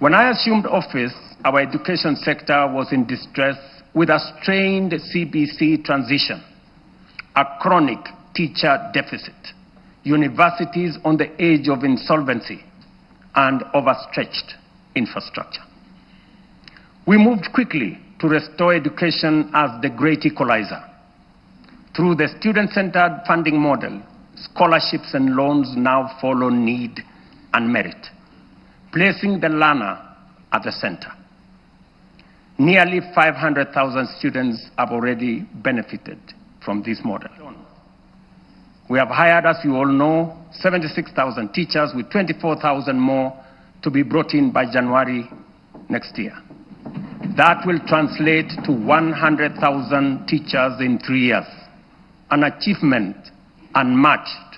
When I assumed office, our education sector was in distress with a strained CBC transition, a chronic teacher deficit, universities on the edge of insolvency, and overstretched infrastructure. We moved quickly to restore education as the great equalizer. Through the student-centered funding model, scholarships and loans now follow need and merit, placing the learner at the center. Nearly 500,000 students have already benefited from this model. We have hired, as you all know, 76,000 teachers with 24,000 more to be brought in by January next year. That will translate to 100,000 teachers in 3 years, an achievement unmatched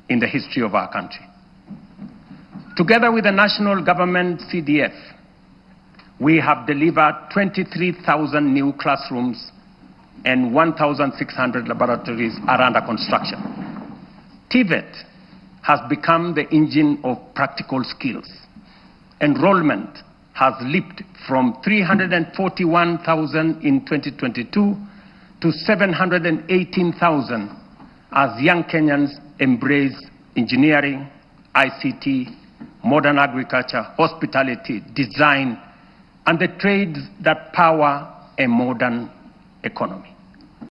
in the history of our country. Together with the national government CDF, we have delivered 23,000 new classrooms and 1,600 laboratories are under construction. TVET has become the engine of practical skills. Enrollment has leaped from 341,000 in 2022 to 718,000 as young Kenyans embrace engineering, ICT, modern agriculture, hospitality, design, and the trades that power a modern economy.